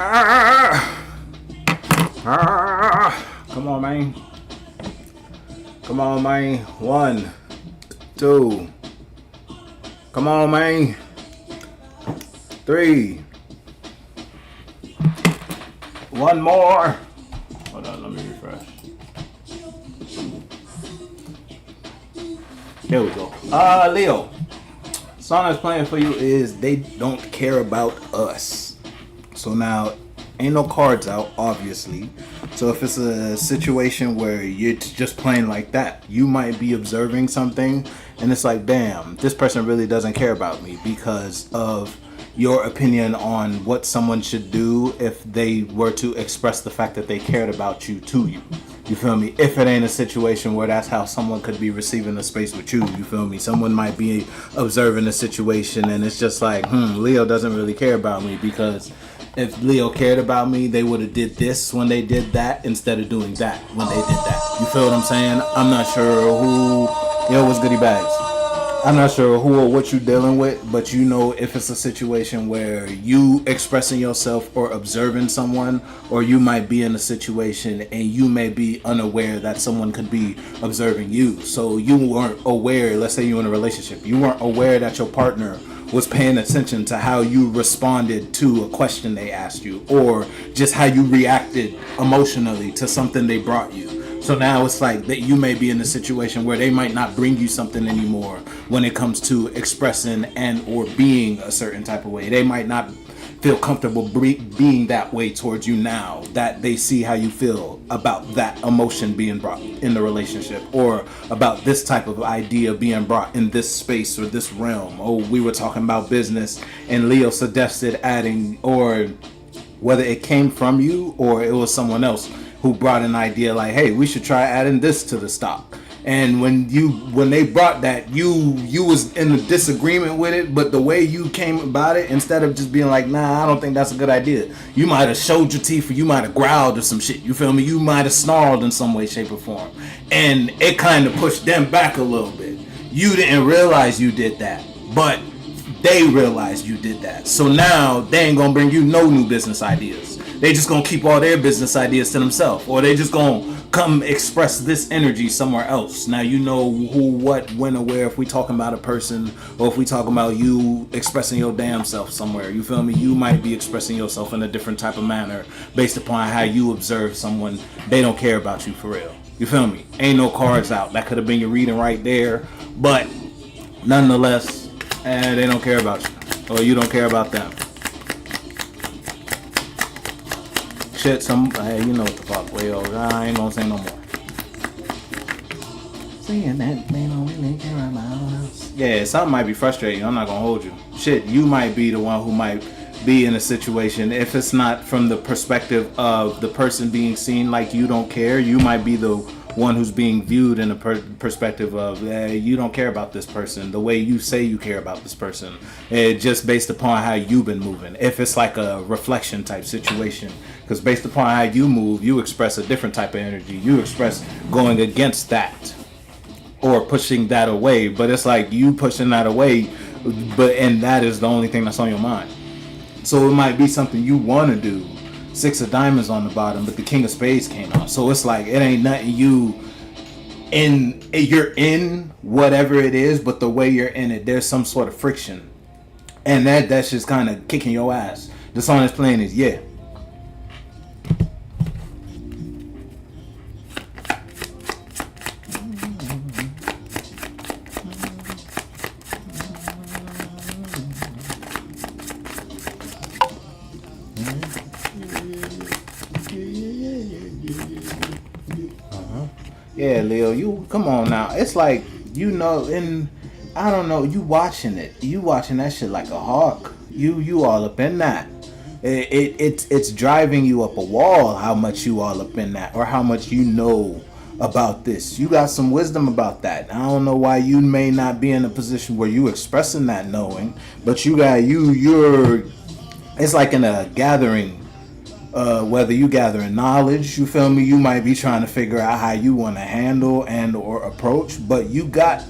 Ah, come on, man. Come on, man. 1, 2. Come on, man. 3. One more. Hold on, let me refresh. There we go. Leo. Song that's playing for you is They Don't Care About Us. So now, ain't no cards out, obviously. So if it's a situation where you're just playing like that, you might be observing something and it's like, damn, this person really doesn't care about me because of your opinion on what someone should do if they were to express the fact that they cared about you to you. You feel me? If it ain't a situation where that's how someone could be receiving the space with you, you feel me? Someone might be observing the situation and it's just like, Leo doesn't really care about me because if Leo cared about me, they would have did this when they did that instead of doing that when they did that. You feel what I'm saying? I'm not sure who, what's goodie bags? I'm not sure who or what you're dealing with, but you know if it's a situation where you expressing yourself or observing someone, or you might be in a situation and you may be unaware that someone could be observing you. So you weren't aware, let's say you're in a relationship, you weren't aware that your partner was paying attention to how you responded to a question they asked you, or just how you reacted emotionally to something they brought you. So now it's like that you may be in a situation where they might not bring you something anymore when it comes to expressing and or being a certain type of way. They might not feel comfortable being that way towards you now that they see how you feel about that emotion being brought in the relationship, or about this type of idea being brought in this space or this realm. Oh, we were talking about business and Leo suggested adding, or whether it came from you or it was someone else who brought an idea like, hey, we should try adding this to the stock. And when they brought that, you was in a disagreement with it, but the way you came about it, instead of just being like, nah, I don't think that's a good idea, you might have showed your teeth, or you might have growled or some shit. You feel me? You might have snarled in some way, shape, or form, and it kind of pushed them back a little bit. You didn't realize you did that, but they realized you did that. So now they ain't gonna bring you no new business ideas. They just gonna keep all their business ideas to themselves, or they just gonna come express this energy somewhere else. Now you know who, what, when, or where. If we talking about a person, or if we talking about you expressing your damn self somewhere, you feel me? You might be expressing yourself in a different type of manner based upon how you observe someone. They don't care about you for real. You feel me? Ain't no cards out. That could have been your reading right there, but nonetheless, they don't care about you, or you don't care about them. Shit, hey, you know what the fuck, well, I ain't gonna say no more. Saying that they don't really care about us. Yeah, something might be frustrating, I'm not gonna hold you. Shit, you might be the one who might be in a situation, if it's not from the perspective of the person being seen like you don't care, you might be the one who's being viewed in a perspective of, you don't care about this person the way you say you care about this person, just based upon how you've been moving. If it's like a reflection type situation, because based upon how you move, you express a different type of energy. You express going against that or pushing that away, but it's like you pushing that away, and that is the only thing that's on your mind. So it might be something you want to do. 6 of diamonds on the bottom, but the king of spades came out. So it's like it ain't nothing you're in whatever it is, but the way you're in it, there's some sort of friction, and that's just kind of kicking your ass. The song that's playing is yeah. Yeah, Leo, you come on now. It's like, and I don't know, you watching that shit like a hawk. You all up in that. It's driving you up a wall how much you all up in that, or how much you know about this. You got some wisdom about that. I don't know why you may not be in a position where you expressing that knowing, but you're it's like in a gathering. Whether you gathering knowledge, you feel me, you might be trying to figure out how you want to handle and or approach, but you got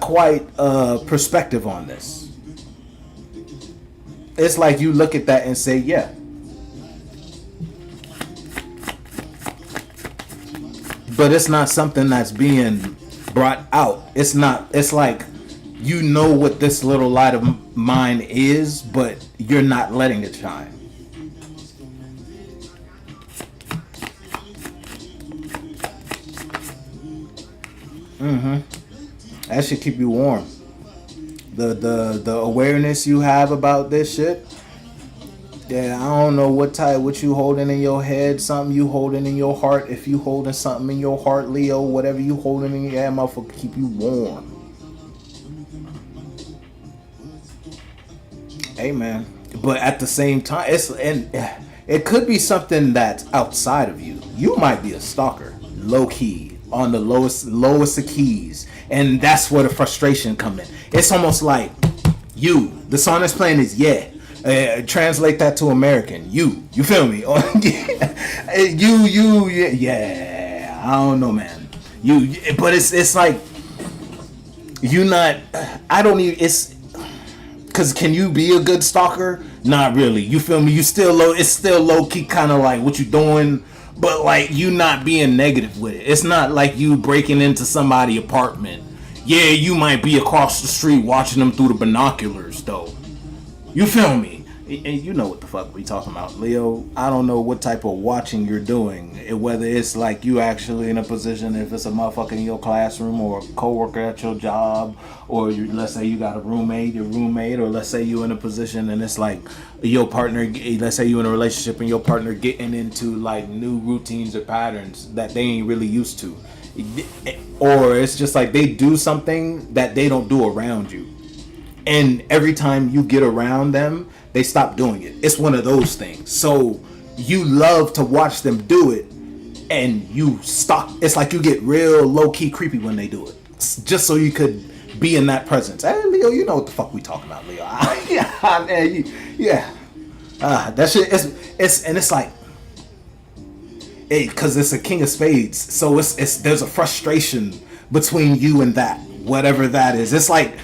quite a perspective on this. It's like you look at that and say, yeah, but it's not something that's being brought out. It's not. It's like you know what this little light of mine is, but you're not letting it shine. That should keep you warm. The awareness you have about this shit. Yeah, I don't know what you holding in your head, something you holding in your heart. If you holding something in your heart, Leo, whatever you holding in your head, motherfucker, keep you warm. Hey man, but at the same time, it could be something that's outside of you. You might be a stalker, low key, on the lowest of keys, and that's where the frustration come in. It's almost like the song that's playing is yeah. Translate that to American. You feel me? Yeah. I don't know, man. But it's like you not. I don't even. It's because can you be a good stalker? Not really. You feel me? You still low. It's still low key, kind of like what you doing, but like you not being negative with it. It's not like you breaking into somebody's apartment. Yeah, you might be across the street watching them through the binoculars, though. You feel me? And you know what the fuck we talking about, Leo. I don't know what type of watching you're doing. Whether it's like you actually in a position, if it's a motherfucker in your classroom or a coworker at your job, or let's say you got your roommate, or let's say you in a position and it's like your partner, let's say you in a relationship and your partner getting into like new routines or patterns that they ain't really used to. Or it's just like they do something that they don't do around you. And every time you get around them, they stop doing it. It's one of those things. So you love to watch them do it, and you stop. It's like you get real low-key creepy when they do it. Just so you could be in that presence. Hey, Leo, you know what the fuck we talking about, Leo. Yeah. That shit, it's like, because it's a king of spades. So it's there's a frustration between you and that, whatever that is. It's like,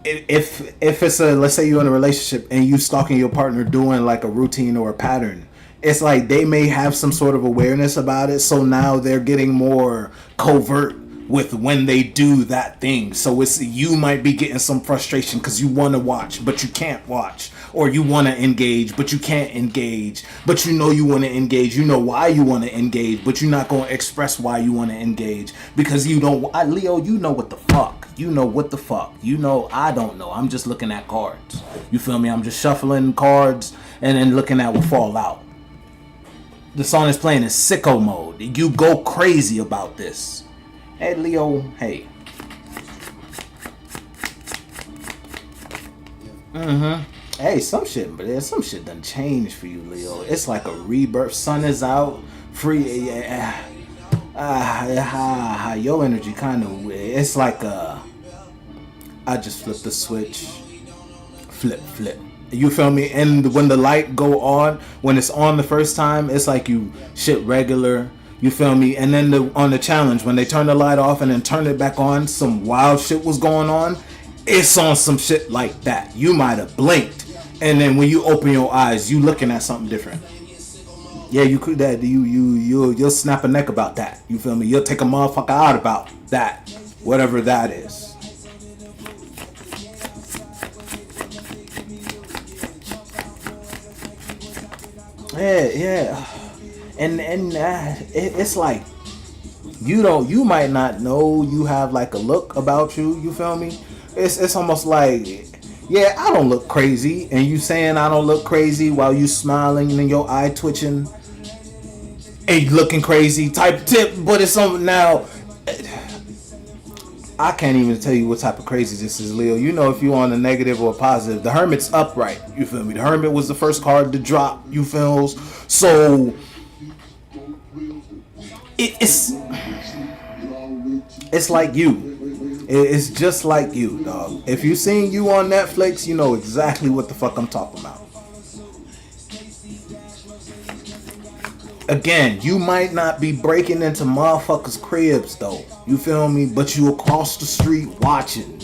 if it's let's say you're in a relationship and you stalking your partner doing like a routine or a pattern, it's like they may have some sort of awareness about it, so now they're getting more covert with when they do that thing. So it's you might be getting some frustration because you want to watch but you can't watch, or you want to engage but you can't engage, but you know you want to engage, you know why you want to engage, but you're not going to express why you want to engage because you don't. Leo, you know what the fuck. You know what the fuck. You know I don't know. I'm just looking at cards. You feel me? I'm just shuffling cards and then looking at what fall out. The song is playing in sicko mode. You go crazy about this. Hey Leo, hey. Hey, some shit done changed for you, Leo. It's like a rebirth. Sun is out. Free. Your energy kind of weird. It's like I just flipped the switch. Flip. You feel me? And when the light go on, when it's on the first time, it's like you shit regular. You feel me? And then on the challenge, when they turn the light off and then turn it back on, some wild shit was going on. It's on some shit like that. You might have blinked, and then when you open your eyes, you looking at something different. Yeah, you could that you'll snap a neck about that. You feel me? You'll take a motherfucker out about that, whatever that is. Yeah. And it's like you might not know you have like a look about you. You feel me? It's almost like, yeah, I don't look crazy, and you saying I don't look crazy while you smiling and your eye twitching and looking crazy type tip. But it's something now. I can't even tell you what type of crazy this is, Leo. You know if you on a negative or a positive. The Hermit's upright. You feel me? The Hermit was the first card to drop. You feels so. It's like you. It's just like you, dog. If you seen you on Netflix, you know exactly what the fuck I'm talking about. Again, you might not be breaking into motherfuckers' cribs though. You feel me? But you across the street watching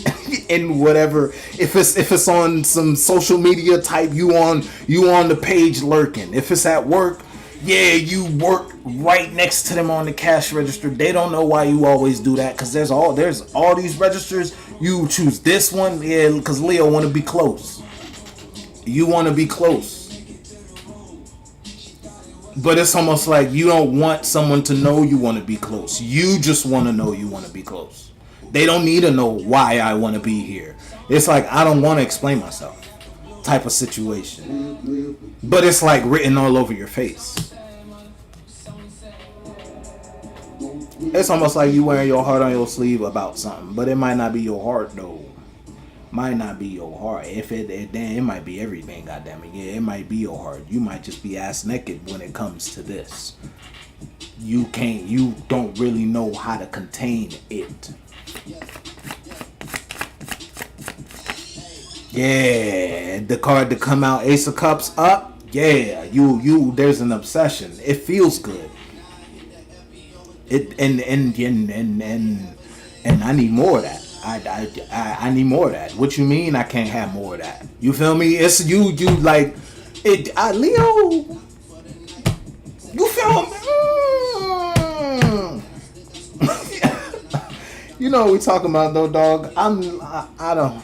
and whatever. If it's on some social media type, you on the page lurking. If it's at work, Yeah, you work right next to them on the cash register. They don't know why you always do that because there's all these registers. You choose this one, yeah, because Leo want to be close. You want to be close, but it's almost like you don't want someone to know you want to be close. You just want to know you want to be close. They don't need to know why I want to be here. It's like I don't want to explain myself, type of situation. But it's like written all over your face. It's almost like you wearing your heart on your sleeve about something, but it might not be your heart though. Might not be your heart. If then it might be everything. Goddamn it, yeah, it might be your heart. You might just be ass naked when it comes to this. You don't really know how to contain it. Yeah, the card to come out, Ace of Cups up. Yeah, you. There's an obsession. It feels good. It and I need more of that. I need more of that. What you mean I can't have more of that? You feel me? It's you like it. Leo, you feel me? You know what we talking about though, dog. I don't.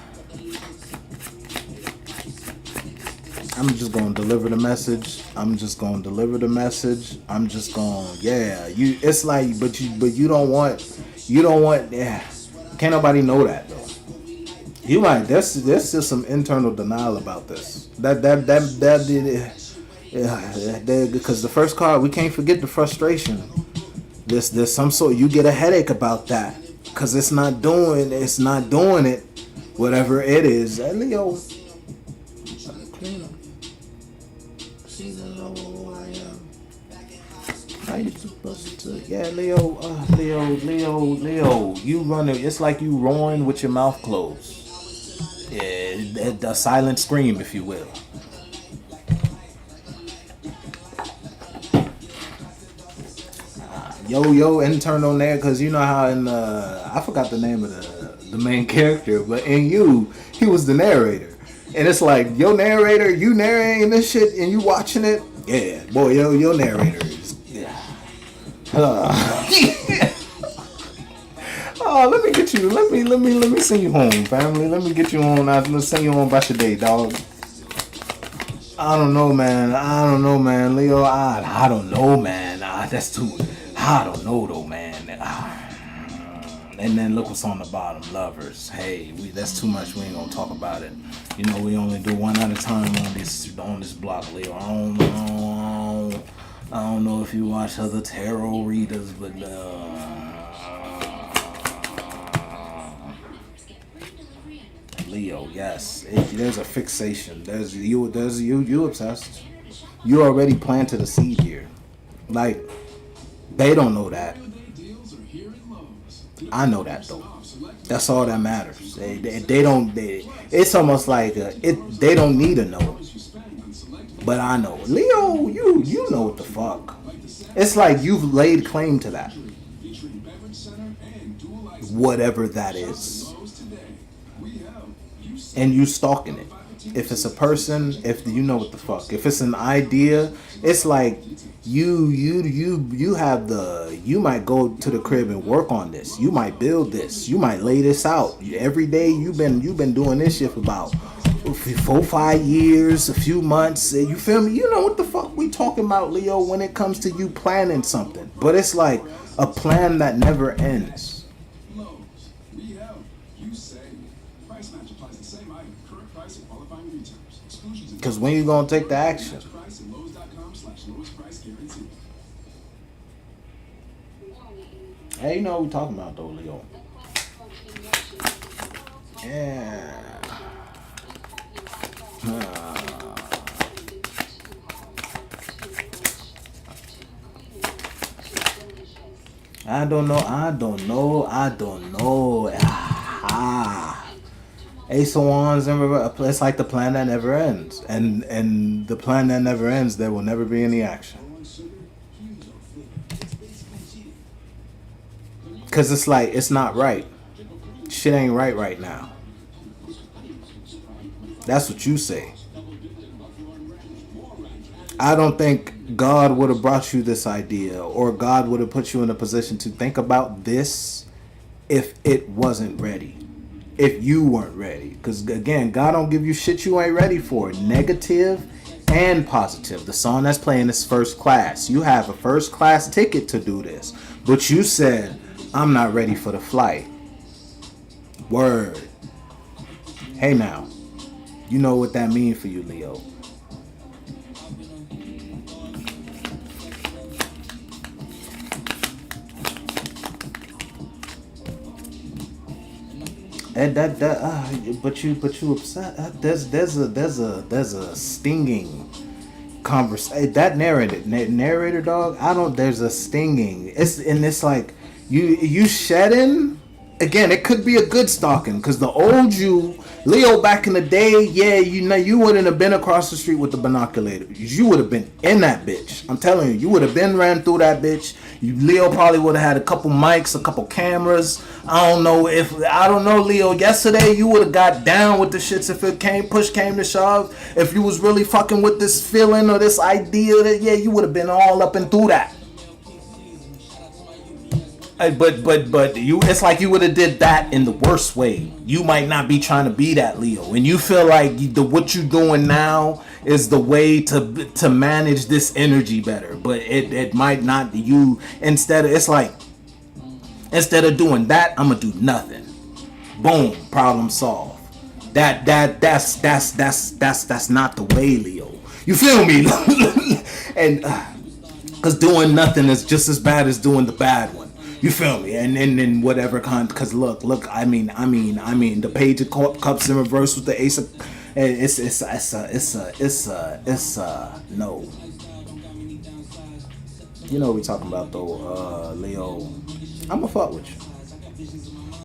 I'm just gonna deliver the message. I'm just gonna yeah. You. It's like, but you don't want. Yeah. Can't nobody know that though. You might. There's just some internal denial about this. That did it. Yeah. Because the first card, we can't forget the frustration. There's some sort. You get a headache about that because it's not doing it. Whatever it is, Leo. How you supposed to? Yeah, Leo. You running? It's like you roaring with your mouth closed. Yeah, the silent scream, if you will. Yo, intern on there, because you know how in I forgot the name of the main character, but in he was the narrator, and it's like your narrator, you narrating this shit, and you watching it. Yeah, boy, your narrator is. Yeah. Oh, let me get you. Let me send you home, family. Let me get you on. Let's send you on about your day, dog. I don't know, man. Leo, I don't know, man. That's too. I don't know though, man. And then look what's on the bottom, lovers. Hey, that's too much. We ain't gonna talk about it. You know, we only do one at a time on this block, Leo. I don't know if you watch other tarot readers, but Leo, yes, there's a fixation. There's you obsessed. You already planted a seed here. Like, they don't know that. I know that though. That's all that matters. They don't. It's almost like they don't need to know. But I know, Leo. You know what the fuck? It's like you've laid claim to that. Whatever that is, and you stalking it. If it's a person, if you know what the fuck. If it's an idea, it's like you have you might go to the crib and work on this. You might build this. You might lay this out. Every day you've been doing this shit for about 4-5 years, a few months. You feel me? You know what the fuck we talking about, Leo, when it comes to you planning something. But it's like a plan that never ends. Because when you gonna take the action? Hey, you know what we talking about though, Leo. Yeah. I don't know. Ace of Wands and it's like the plan that never ends, and the plan that never ends, there will never be any action. Cause it's like it's not right. Shit ain't right now. That's what you say. I don't think God would have brought you this idea, or God would have put you in a position to think about this if it wasn't ready. If you weren't ready. Because again, God don't give you shit you ain't ready for. Negative and positive. The song that's playing is First Class. You have a first class ticket to do this. But you said, I'm not ready for the flight. Word. Hey now. You know what that means for you, Leo. And but you upset. There's a stinging conversation. That narrator dog. I don't. There's a stinging. It's like you shedding. Again, it could be a good stalking because the old you, Leo, back in the day, yeah, you wouldn't have been across the street with the binocular. You would have been in that bitch. I'm telling you, you would have been ran through that bitch. Leo probably would have had a couple mics, a couple cameras. I don't know, Leo. Yesterday you would have got down with the shits if push came to shove. If you was really fucking with this feeling or this idea, that yeah, you would have been all up and through that. But you, it's like you would have did that in the worst way. You might not be trying to be that Leo, and you feel like what you doing now is the way to manage this energy better. But it might not. It's like instead of doing that, I'm gonna do nothing. Boom, problem solved. That's not the way, Leo. You feel me? And because doing nothing is just as bad as doing the bad one. You feel me? And then whatever because look. I mean, the page of cups in reverse with the ace of, it's no. You know what we talking about though, Leo. I'ma fuck with you.